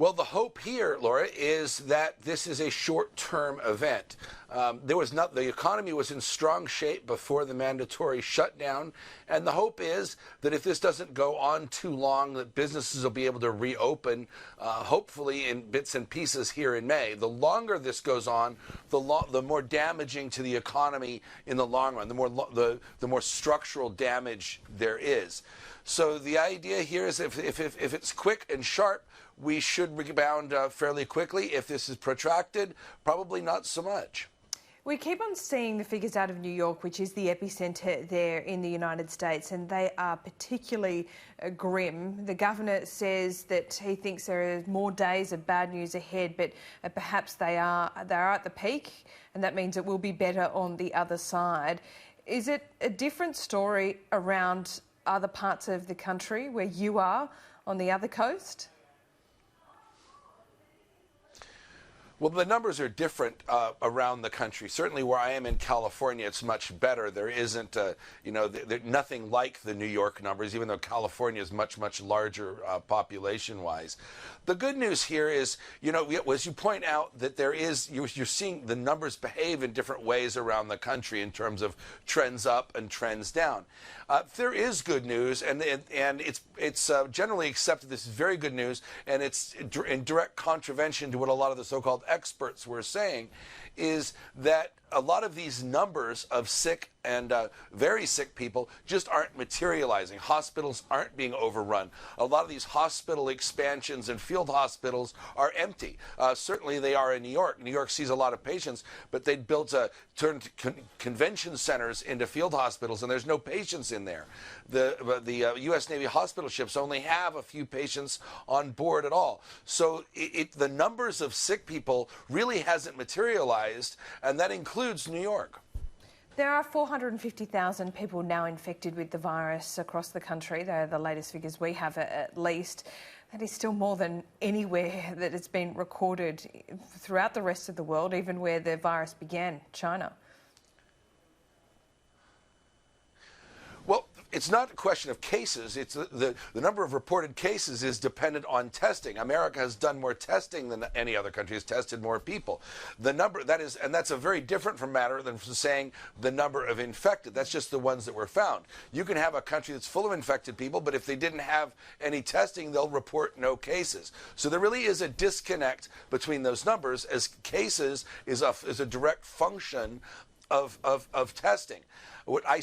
Well, the hope here, Laura, is that this is a short-term event. The economy was in strong shape before the mandatory shutdown, and the hope is that if this doesn't go on too long, that businesses will be able to reopen, hopefully in bits and pieces here in May. The longer this goes on, the more damaging to the economy in the long run, the more structural damage there is. So the idea here is if it's quick and sharp, we should rebound fairly quickly. If this is protracted, probably not so much. We keep on seeing the figures out of New York, which is the epicenter there in the United States, and they are particularly grim. The governor says that he thinks there are more days of bad news ahead, but perhaps they are at the peak, and that means it will be better on the other side. Is it a different story around other parts of the country where you are on the other coast? Well, the numbers are different around the country. Certainly where I am in California, it's much better. There isn't, nothing like the New York numbers, even though California is much, much larger population-wise. The good news here is, as you point out, that you're seeing the numbers behave in different ways around the country in terms of trends up and trends down. There is good news, and it's generally accepted. This is very good news, and it's in direct contravention to what a lot of the so-called experts were saying, is that a lot of these numbers of sick and very sick people just aren't materializing. Hospitals aren't being overrun. A lot of these hospital expansions and field hospitals are empty. Certainly they are in New York. New York sees a lot of patients, but they'd turned convention centers into field hospitals, and there's no patients in there. The U.S. Navy hospital ships only have a few patients on board at all. So the numbers of sick people really hasn't materialized, and that includes New York. There are 450,000 people now infected with the virus across the country. They're the latest figures we have, at least. That is still more than anywhere that it's been recorded throughout the rest of the world, even where the virus began, China. Well, it's not a question of cases. It's the number of reported cases is dependent on testing. America has done more testing than any other country, has tested more people. The number that's a very different from matter than saying the number of infected. That's just the ones that were found. You can have a country that's full of infected people, but if they didn't have any testing, they'll report no cases. So there really is a disconnect between those numbers, as cases is a direct function of testing. What we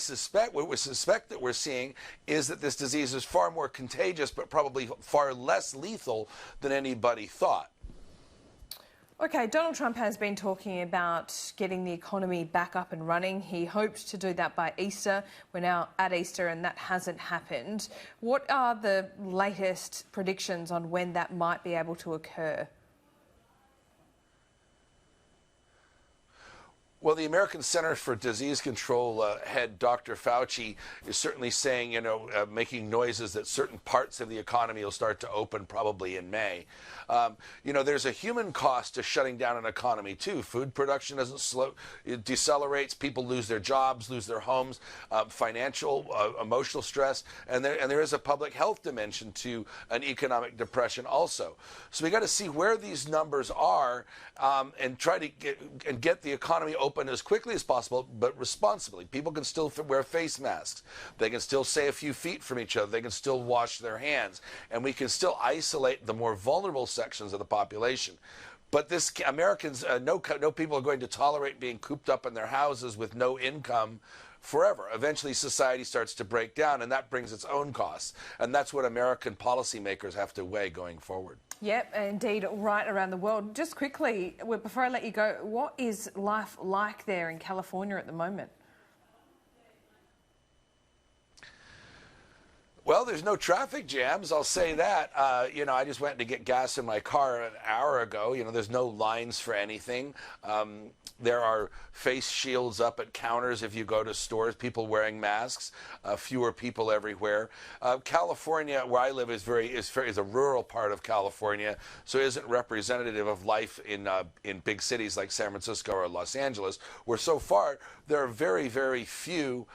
suspect that we're seeing is that this disease is far more contagious, but probably far less lethal than anybody thought. Okay, Donald Trump has been talking about getting the economy back up and running. He hopes to do that by Easter. We're now at Easter and that hasn't happened. What are the latest predictions on when that might be able to occur? Well, the American Center for Disease Control head Dr. Fauci is certainly saying, making noises that certain parts of the economy will start to open probably in May. There's a human cost to shutting down an economy too. Food production doesn't slow; it decelerates. People lose their jobs, lose their homes, financial, emotional stress, and there is a public health dimension to an economic depression also. So we got to see where these numbers are and try to get the economy open as quickly as possible, but responsibly. People can still wear face masks. They can still stay a few feet from each other. They can still wash their hands. And we can still isolate the more vulnerable sections of the population. But Americans, no people are going to tolerate being cooped up in their houses with no income forever. Eventually society starts to break down, and that brings its own costs. And that's what American policymakers have to weigh going forward. Yep, indeed, right around the world. Just quickly, before I let you go, what is life like there in California at the moment? Well, there's no traffic jams, I'll say that. I just went to get gas in my car an hour ago. There's no lines for anything. There are face shields up at counters if you go to stores, people wearing masks, fewer people everywhere. California, where I live, is a rural part of California, so it isn't representative of life in big cities like San Francisco or Los Angeles, where so far there are very, very few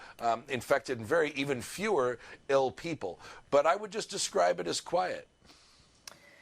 infected and even fewer ill people. But I would just describe it as quiet.